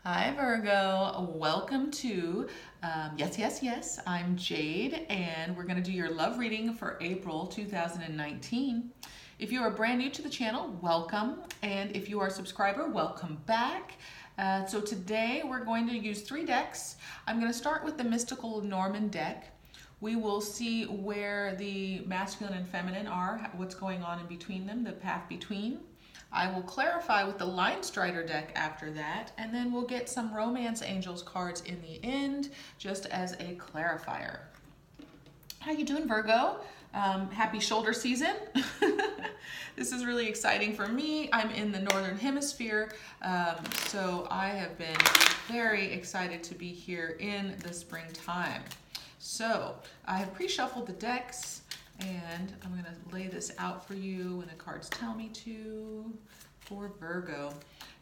Hi Virgo, welcome to Yes, Yes, Yes. I'm Jade and we're going to do your love reading for April 2019. If you are brand new to the channel, welcome. And if you are a subscriber, welcome back. So today we're going to use 3 decks. I'm going to start with the Mystical Norman deck. We will see where the masculine and feminine are, what's going on in between them, the path between. I will clarify with the Line Strider deck after that, and then we'll get some Romance Angels cards in the end, just as a clarifier. How you doing, Virgo? Happy shoulder season. This is really exciting for me. I'm in the Northern Hemisphere, so I have been very excited to be here in the springtime. So I have pre-shuffled the decks. And I'm going to lay this out for you when the cards tell me to for Virgo.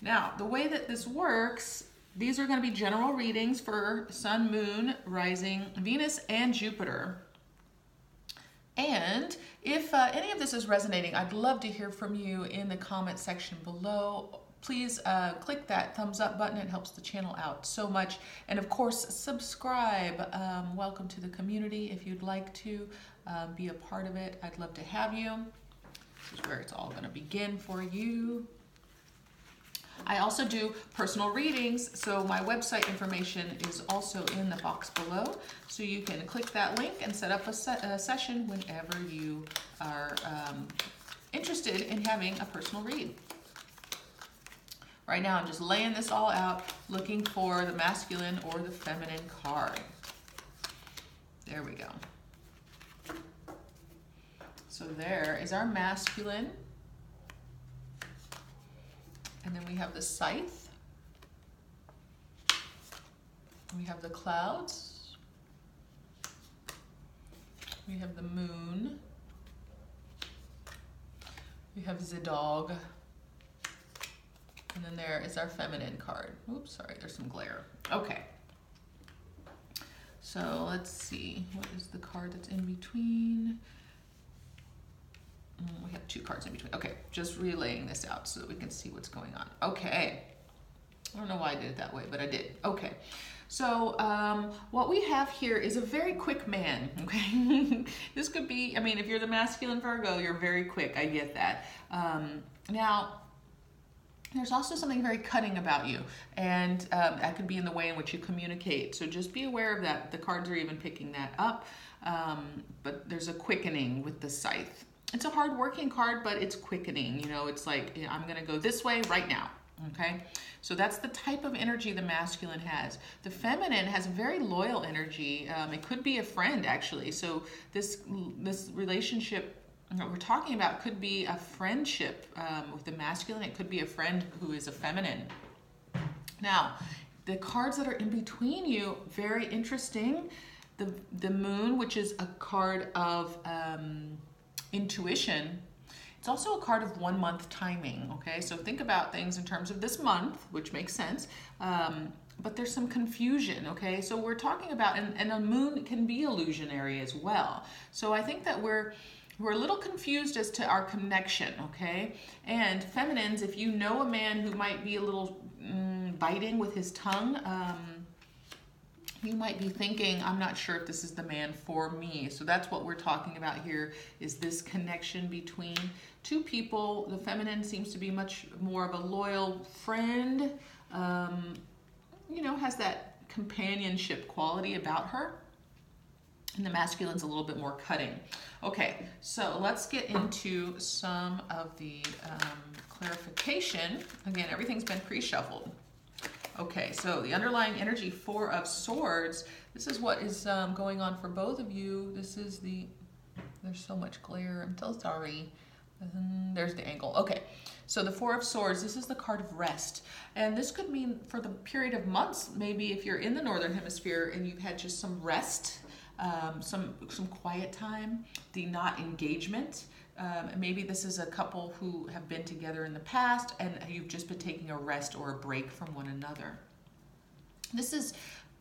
Now, the way that this works, these are going to be general readings for Sun, Moon, Rising, Venus, and Jupiter. And if any of this is resonating, I'd love to hear from you in the comment section below. Please click that thumbs up button. It helps the channel out so much. And of course, subscribe. Welcome to the community if you'd like to be a part of it. I'd love to have you. This is where it's all going to begin for you. I also do personal readings, so my website information is also in the box below. So you can click that link and set up a session whenever you are interested in having a personal read. Right now, I'm just laying this all out, looking for the masculine or the feminine card. There we go. So there is our masculine. And then we have the scythe. We have the clouds. We have the moon. We have the dog. And then there is our feminine card. Oops, sorry, there's some glare. Okay. So let's see, what is the card that's in between? We have 2 cards in between. Okay, just relaying this out so that we can see what's going on. Okay. I don't know why I did it that way, but I did. Okay. So what we have here is a very quick man, okay? This could be, I mean, if you're the masculine Virgo, you're very quick. I get that. Now, there's also something very cutting about you, and that could be in the way in which you communicate. So just be aware of that. The cards are even picking that up, but there's a quickening with the scythe. It's a hard-working card, but it's quickening. You know, it's like, I'm going to go this way right now, okay? So that's the type of energy the masculine has. The feminine has a very loyal energy. It could be a friend, actually. So this relationship what we're talking about could be a friendship with the masculine. It could be a friend who is a feminine. Now, the cards that are in between you, very interesting. The moon, which is a card of intuition. It's also a card of 1 month timing, okay? So think about things in terms of this month, which makes sense. But there's some confusion, okay? So we're talking about, and a moon can be illusionary as well. So I think that we're a little confused as to our connection, okay? And feminines, if you know a man who might be a little biting with his tongue, you might be thinking, I'm not sure if this is the man for me. So that's what we're talking about here, is this connection between 2 people. The feminine seems to be much more of a loyal friend, you know, has that companionship quality about her. And the masculine's a little bit more cutting. Okay, so let's get into some of the clarification. Again, everything's been pre-shuffled. Okay, so the underlying energy, 4 of Swords. This is what is going on for both of you. This is there's so much glare. I'm so sorry. There's the angle. Okay, so the 4 of Swords, this is the card of rest. And this could mean for the period of months, maybe if you're in the Northern Hemisphere and you've had just some rest, some quiet time, the not engagement. Maybe this is a couple who have been together in the past and you've just been taking a rest or a break from one another. This is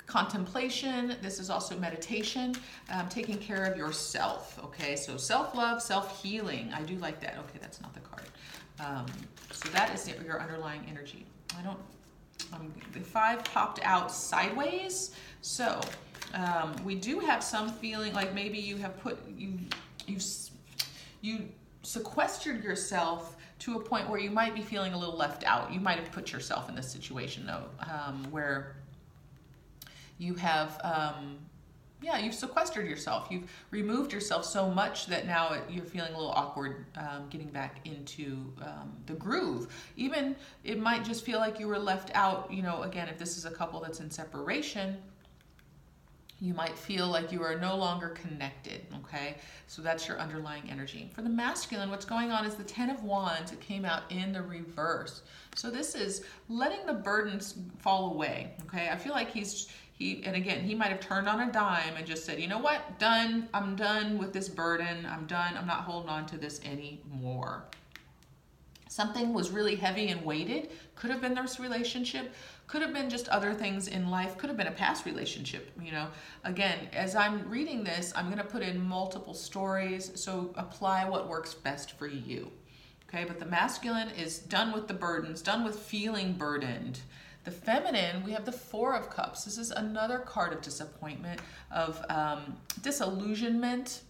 contemplation. This is also meditation, taking care of yourself. Okay, so self-love, self-healing. I do like that. Okay, that's not the card. So that is your underlying energy. The 5 popped out sideways. So we do have some feeling like maybe you have you sequestered yourself to a point where you might be feeling a little left out. You might have put yourself in this situation though, where you have, you've sequestered yourself. You've removed yourself so much that now you're feeling a little awkward getting back into the groove. Even it might just feel like you were left out, you know, again, if this is a couple that's in separation, you might feel like you are no longer connected, okay? So that's your underlying energy. For the masculine, what's going on is the 10 of Wands. It came out in the reverse. So this is letting the burdens fall away, okay? I feel like and again, he might have turned on a dime and just said, you know what, done. I'm done with this burden. I'm done. I'm not holding on to this anymore. Something was really heavy and weighted. Could have been this relationship. Could have been just other things in life. Could have been a past relationship, you know. Again, as I'm reading this, I'm going to put in multiple stories. So apply what works best for you. Okay, but the masculine is done with the burdens, done with feeling burdened. The feminine, we have the 4 of Cups. This is another card of disappointment, of disillusionment.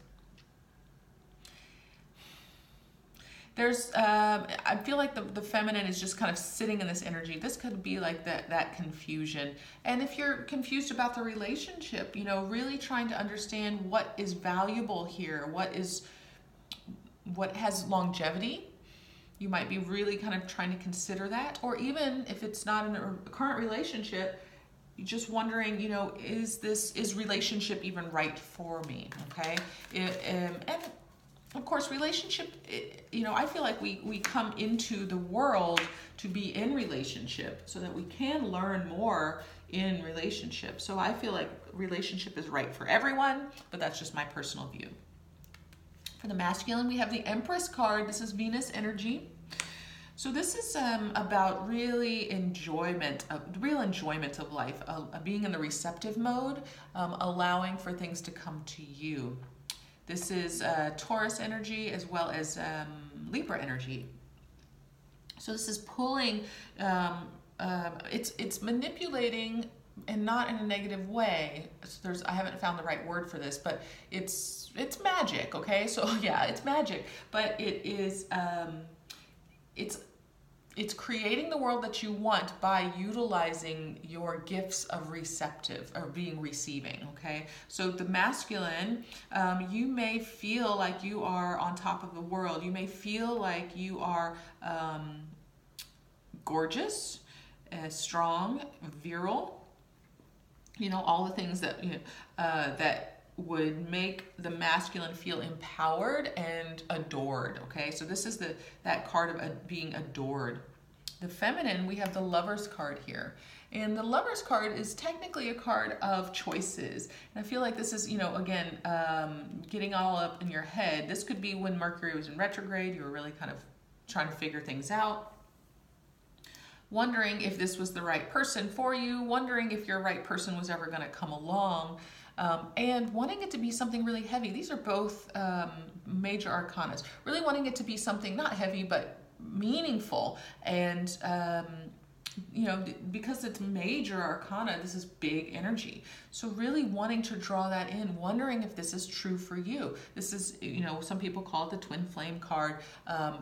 There's, I feel like the feminine is just kind of sitting in this energy. This could be like that confusion. And if you're confused about the relationship, you know, really trying to understand what is valuable here, what has longevity. You might be really kind of trying to consider that. Or even if it's not in a current relationship, you're just wondering, you know, is relationship even right for me, okay? And of course, relationship, you know, I feel like we come into the world to be in relationship so that we can learn more in relationship. So I feel like relationship is right for everyone, but that's just my personal view. For the masculine, we have the Empress card. This is Venus energy. So this is about really real enjoyment of life, being in the receptive mode, allowing for things to come to you. This is Taurus energy as well as Libra energy. So this is pulling, it's manipulating, and not in a negative way. I haven't found the right word for this, but it's magic, okay? So yeah, it's magic, but it is, it's creating the world that you want by utilizing your gifts of receptive, or being receiving, okay? So the masculine, you may feel like you are on top of the world. You may feel like you are gorgeous, strong, virile, you know, all the things that, you know, that would make the masculine feel empowered and adored, okay? So this is that card of being adored. The feminine, we have the Lover's card here. And the Lover's card is technically a card of choices. And I feel like this is, you know, again, getting all up in your head. This could be when Mercury was in retrograde. You were really kind of trying to figure things out. Wondering if this was the right person for you, wondering if your right person was ever going to come along, and wanting it to be something really heavy. These are both major arcanas. Really wanting it to be something not heavy, but meaningful. And, you know, because it's major arcana, this is big energy. So really wanting to draw that in, wondering if this is true for you. This is, you know, some people call it the twin flame card.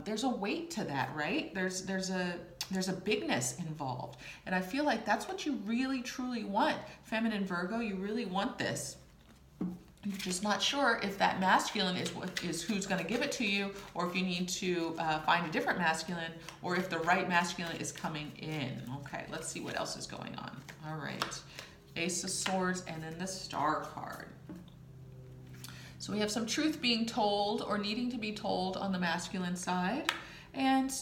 There's a weight to that, right? There's a bigness involved. And I feel like that's what you really, truly want. Feminine Virgo, you really want this. You're just not sure if that masculine is who's going to give it to you, or if you need to find a different masculine, or if the right masculine is coming in. Okay, let's see what else is going on. All right, Ace of Swords, and then the Star card. So we have some truth being told or needing to be told on the masculine side. And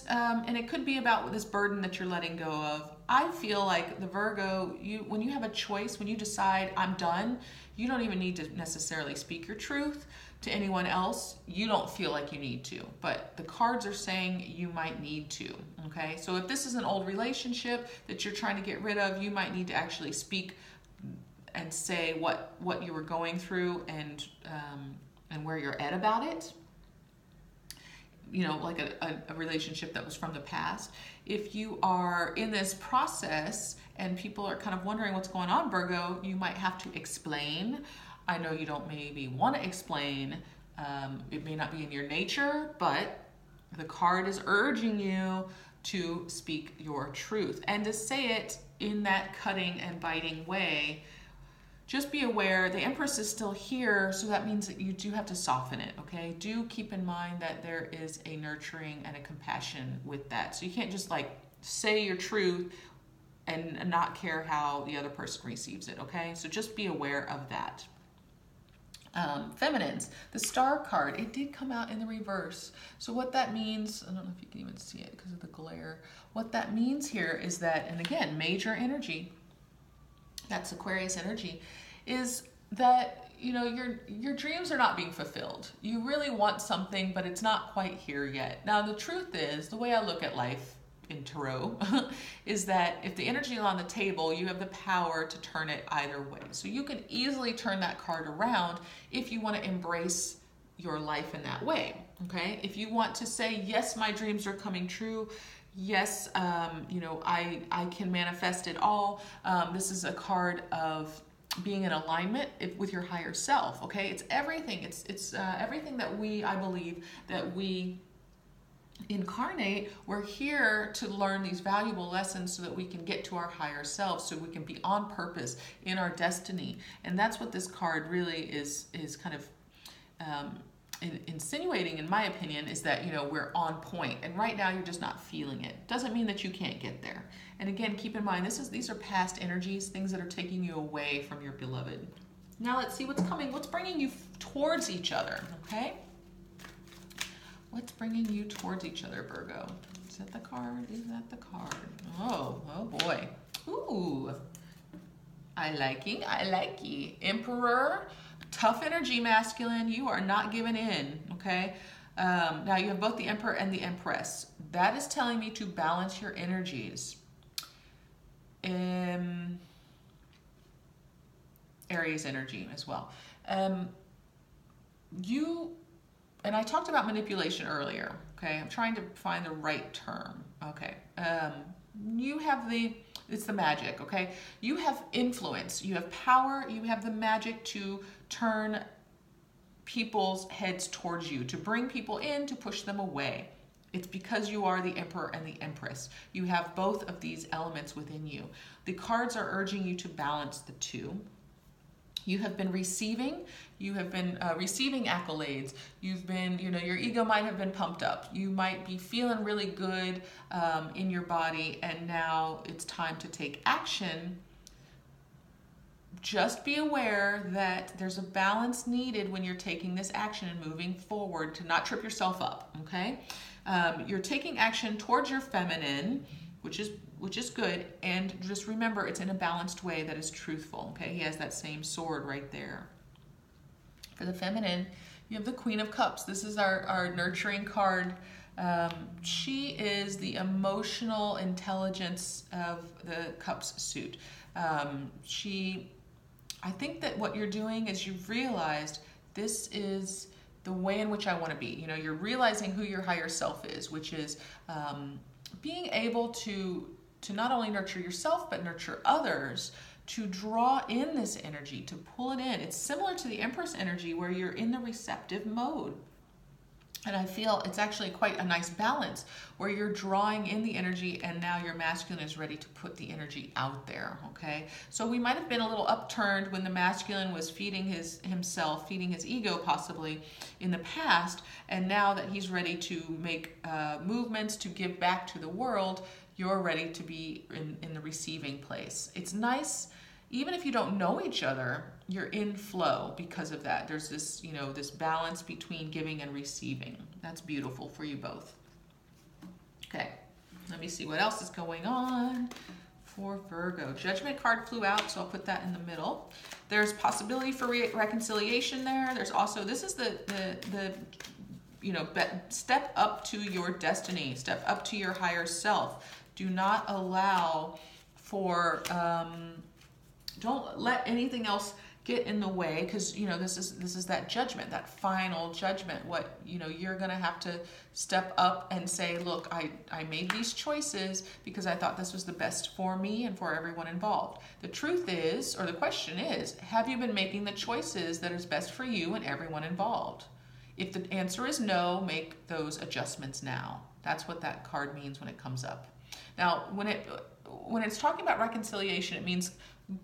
it could be about this burden that you're letting go of. I feel like the Virgo, when you have a choice, when you decide I'm done, you don't even need to necessarily speak your truth to anyone else. You don't feel like you need to, but the cards are saying you might need to, okay? So if this is an old relationship that you're trying to get rid of, you might need to actually speak and say what you were going through and where you're at about it. you know, like a relationship that was from the past. If you are in this process and people are kind of wondering what's going on, Virgo, you might have to explain. I know you don't maybe want to explain. It may not be in your nature, but the card is urging you to speak your truth and to say it in that cutting and biting way. Just be aware the Empress is still here, so that means that you do have to soften it, okay? Do keep in mind that there is a nurturing and a compassion with that. So you can't just like say your truth and not care how the other person receives it, okay? So just be aware of that. Feminines, the Star card, it did come out in the reverse. So what that means, I don't know if you can even see it because of the glare. What that means here is that, and again, major energy, that's Aquarius energy, is that, you know, your dreams are not being fulfilled. You really want something, but it's not quite here yet. Now, the truth is, the way I look at life in tarot is that if the energy is on the table, you have the power to turn it either way. So you can easily turn that card around if you want to embrace your life in that way, okay? If you want to say, yes, my dreams are coming true, yes, you know, I can manifest it all. This is a card of being in alignment with your higher self, okay? It's everything. It's everything that I believe that we incarnate. We're here to learn these valuable lessons so that we can get to our higher self, so we can be on purpose in our destiny. And that's what this card really is kind of insinuating, in my opinion, is that, you know, we're on point, and right now you're just not feeling it. Doesn't mean that you can't get there. And again, keep in mind, these are past energies, things that are taking you away from your beloved. Now let's see what's coming. What's bringing you towards each other, okay? What's bringing you towards each other, Virgo? Is that the card? Is that the card? Oh boy. Ooh, I like it. Emperor. Tough energy, masculine. You are not giving in, okay? Now you have both the Emperor and the Empress. That is telling me to balance your energies. Aries energy as well. And I talked about manipulation earlier, okay? I'm trying to find the right term, okay? You have it's the magic, okay? You have influence, you have power, you have the magic to turn people's heads towards you, to bring people in, to push them away. It's because you are the Emperor and the Empress. You have both of these elements within you. The cards are urging you to balance the two. You have been receiving accolades. You've been, you know, your ego might have been pumped up. You might be feeling really good in your body, and now it's time to take action. Just be aware that there's a balance needed when you're taking this action and moving forward to not trip yourself up, okay? You're taking action towards your feminine, which is good, and just remember it's in a balanced way that is truthful, okay? He has that same sword right there. For the feminine, you have the Queen of Cups. This is our nurturing card. She is the emotional intelligence of the Cups suit. I think that what you're doing is you've realized this is the way in which I want to be. You know, you're realizing who your higher self is, which is being able to not only nurture yourself, but nurture others, to draw in this energy, to pull it in. It's similar to the Empress energy where you're in the receptive mode. And I feel it's actually quite a nice balance where you're drawing in the energy and now your masculine is ready to put the energy out there, okay? So we might have been a little upturned when the masculine was feeding his ego possibly in the past, and now that he's ready to make movements to give back to the world, you're ready to be in the receiving place. It's nice, even if you don't know each other, you're in flow because of that. There's this, you know, this balance between giving and receiving. That's beautiful for you both. Okay, let me see what else is going on for Virgo. Judgment card flew out, so I'll put that in the middle. There's possibility for reconciliation there. There's also, this is the you know, step up to your destiny, step up to your higher self. Do not allow for, don't let anything else get in the way, because this is that judgment, that final judgment. What you're gonna have to step up and say, look, I made these choices because I thought this was the best for me and for everyone involved. The truth is, or the question is, have you been making the choices that is best for you and everyone involved? If the answer is no, make those adjustments now. That's what that card means when it comes up. Now, when it's talking about reconciliation, it means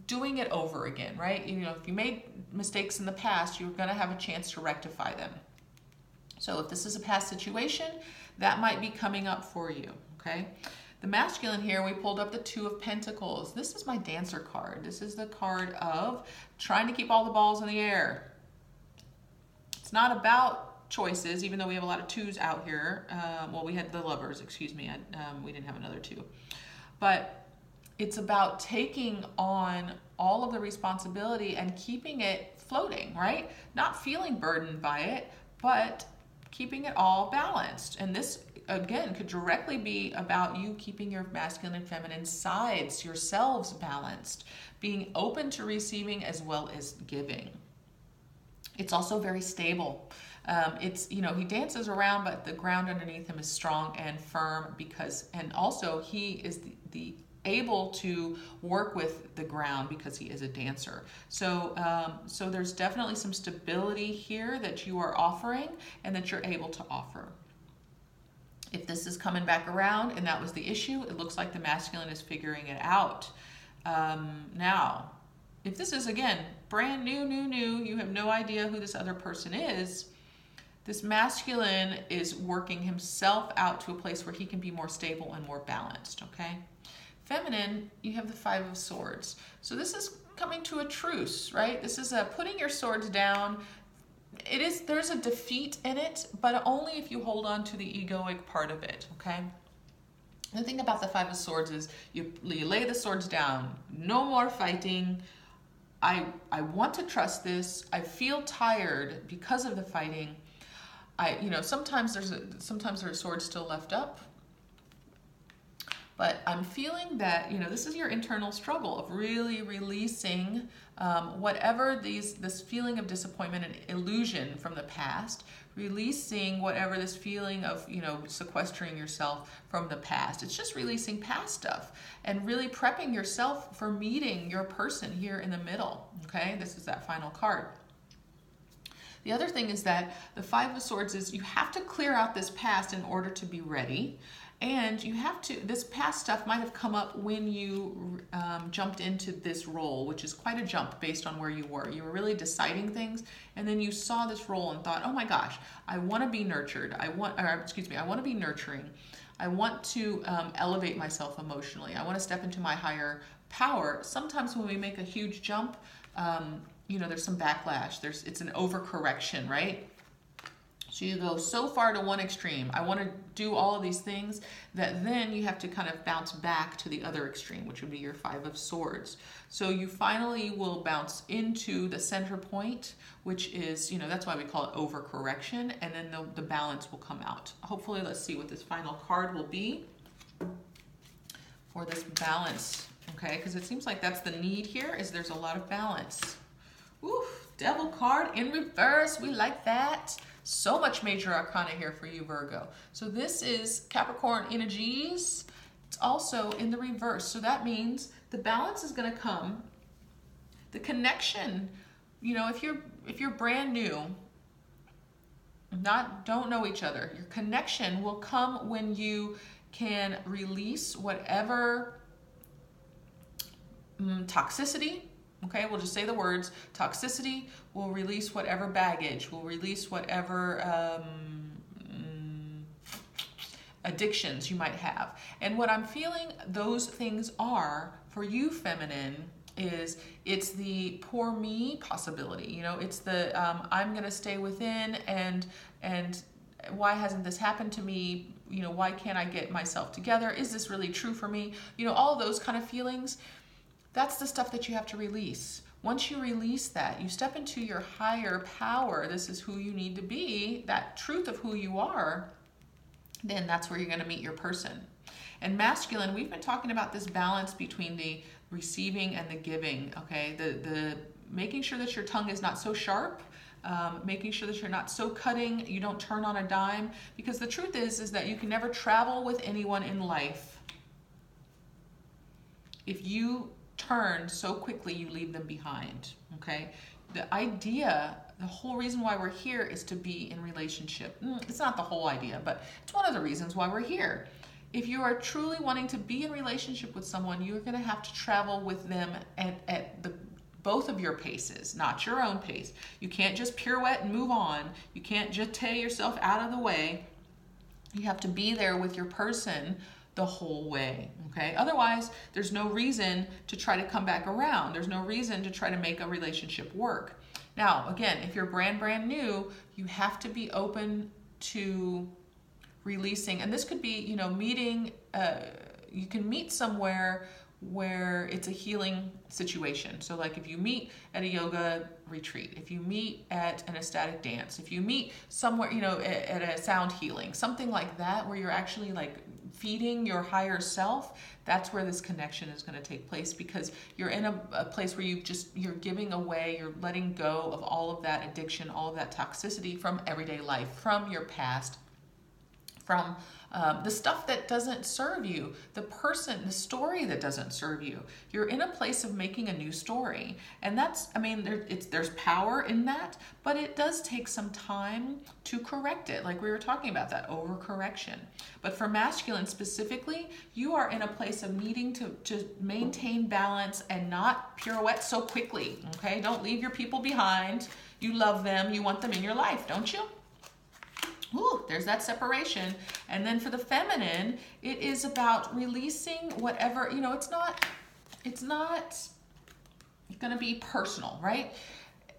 doing it over again, right? If you made mistakes in the past, you're going to have a chance to rectify them. So if this is a past situation, that might be coming up for you, okay? The masculine here, we pulled up the Two of Pentacles. This is my Dancer card. This is the card of trying to keep all the balls in the air. It's not about choices, even though we have a lot of twos out here. Well, we had the Lovers, excuse me. We didn't have another two. But it's about taking on all of the responsibility and keeping it floating, right? Not feeling burdened by it, but keeping it all balanced. And this, again, could directly be about you keeping your masculine and feminine sides, yourselves balanced, being open to receiving as well as giving. It's also very stable. He dances around, but the ground underneath him is strong and firm and also he is the able to work with the ground because he is a dancer. So there's definitely some stability here that you are offering and that you're able to offer. If this is coming back around and that was the issue, it looks like the masculine is figuring it out. Now, if this is, again, brand new, you have no idea who this other person is, this masculine is working himself out to a place where he can be more stable and more balanced, okay? Feminine, you have the Five of Swords. So this is coming to a truce, right? This is putting your swords down. There's a defeat in it, but only if you hold on to the egoic part of it, okay? The thing about the Five of Swords is you lay the swords down. No more fighting. I want to trust this. I feel tired because of the fighting. Sometimes there's swords still left up. But I'm feeling that, this is your internal struggle of really releasing whatever this feeling of disappointment and illusion from the past, releasing whatever this feeling of, sequestering yourself from the past. It's just releasing past stuff and really prepping yourself for meeting your person here in the middle, okay? This is that final card. The other thing is that the Five of Swords is you have to clear out this past in order to be ready. And this past stuff might have come up when you jumped into this role, which is quite a jump based on where you were. You were really deciding things, and then you saw this role and thought, oh my gosh, I want to be nurtured. I want to be nurturing. I want to elevate myself emotionally. I want to step into my higher power. Sometimes when we make a huge jump, there's some backlash. It's an overcorrection, right? So you go so far to one extreme, I want to do all of these things, that then you have to kind of bounce back to the other extreme, which would be your Five of Swords. So you finally will bounce into the center point, which is, that's why we call it overcorrection, and then the balance will come out. Hopefully, let's see what this final card will be for this balance, okay? Because it seems like that's the need here, is there's a lot of balance. Oof, Devil card in reverse, we like that. So much major arcana here for you, Virgo. So this is Capricorn energies. It's also in the reverse. So that means the balance is going to come. The connection, if you're brand new, don't know each other, your connection will come when you can release whatever toxicity. Okay, we'll just say the words. Toxicity will release whatever baggage, will release whatever addictions you might have. And what I'm feeling those things are for you, feminine, is it's the poor me possibility. It's the I'm gonna stay within and why hasn't this happened to me? Why can't I get myself together? Is this really true for me? All of those kind of feelings. That's the stuff that you have to release. Once you release that, you step into your higher power. This is who you need to be, that truth of who you are, then that's where you're going to meet your person. And masculine, we've been talking about this balance between the receiving and the giving, okay? The making sure that your tongue is not so sharp, making sure that you're not so cutting, you don't turn on a dime, because the truth is that you can never travel with anyone in life if you turn so quickly you leave them behind, okay? The idea, the whole reason why we're here is to be in relationship. It's not the whole idea, but it's one of the reasons why we're here. If you are truly wanting to be in relationship with someone, you're going to have to travel with them at both of your paces, not your own pace. You can't just pirouette and move on. You can't just tear yourself out of the way. You have to be there with your person the whole way, okay? Otherwise, there's no reason to try to come back around. There's no reason to try to make a relationship work. Now, again, if you're brand new, you have to be open to releasing, and this could be, you know, meeting, you can meet somewhere where it's a healing situation. So like if you meet at a yoga retreat, if you meet at an ecstatic dance, if you meet somewhere, you know, at a sound healing, something like that, where you're actually like feeding your higher self, that's where this connection is going to take place, because you're in a place where you're giving away, you're letting go of all of that addiction, all of that toxicity from everyday life, from your past, from the stuff that doesn't serve you, the story that doesn't serve you. You're in a place of making a new story. And that's, I mean, there's power in that, but it does take some time to correct it. Like we were talking about, that overcorrection. But for masculine specifically, you are in a place of needing to maintain balance and not pirouette so quickly, okay? Don't leave your people behind. You love them, you want them in your life, don't you? Ooh, there's that separation. And then for the feminine, it is about releasing whatever, you know, it's not going to be personal, right?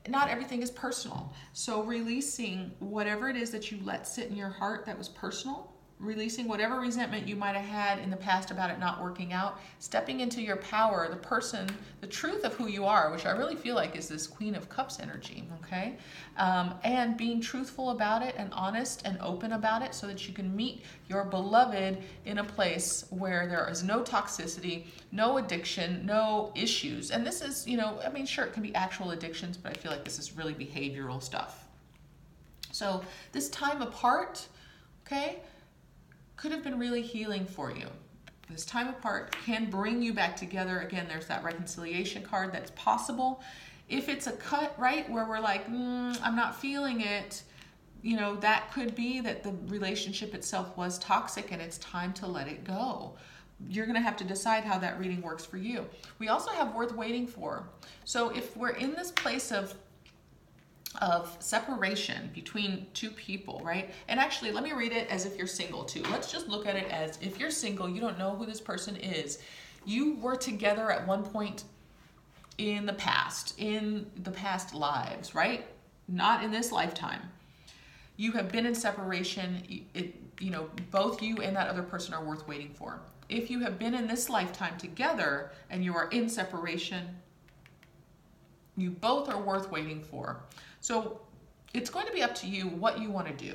Not everything is personal. So releasing whatever it is that you let sit in your heart that was personal, releasing whatever resentment you might have had in the past about it not working out, stepping into your power, the person, the truth of who you are, which I really feel like is this Queen of Cups energy, okay? And being truthful about it and honest and open about it so that you can meet your beloved in a place where there is no toxicity, no addiction, no issues. And this is, you know, I mean, sure, it can be actual addictions, but I feel like this is really behavioral stuff. So this time apart, okay, could have been really healing for you. This time apart can bring you back together. Again, there's that reconciliation card that's possible. If it's a cut, right, where we're like, I'm not feeling it, you know, that could be that the relationship itself was toxic and it's time to let it go. You're going to have to decide how that reading works for you. We also have worth waiting for. So if we're in this place of separation between two people, right? And actually, let me read it as if you're single too. Let's just look at it as if you're single, you don't know who this person is. You were together at one point in the past lives, right? Not in this lifetime. You have been in separation. You know, both you and that other person are worth waiting for. If you have been in this lifetime together and you are in separation, you both are worth waiting for. So it's going to be up to you what you want to do.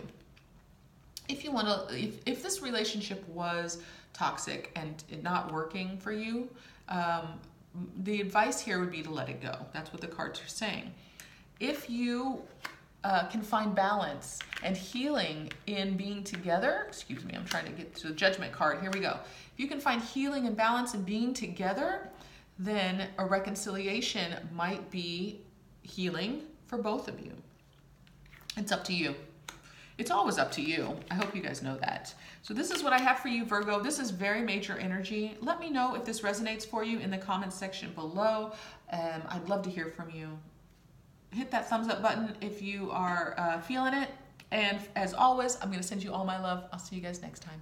If you want to, if this relationship was toxic and not working for you, the advice here would be to let it go. That's what the cards are saying. If you can find balance and healing in being together, excuse me, I'm trying to get to the Judgment card. Here we go. If you can find healing and balance in being together, then a reconciliation might be healing for both of you. It's up to you. It's always up to you. I hope you guys know that. So this is what I have for you, Virgo. This is very major energy. Let me know if this resonates for you in the comments section below. I'd love to hear from you. Hit that thumbs up button if you are feeling it. And as always, I'm going to send you all my love. I'll see you guys next time.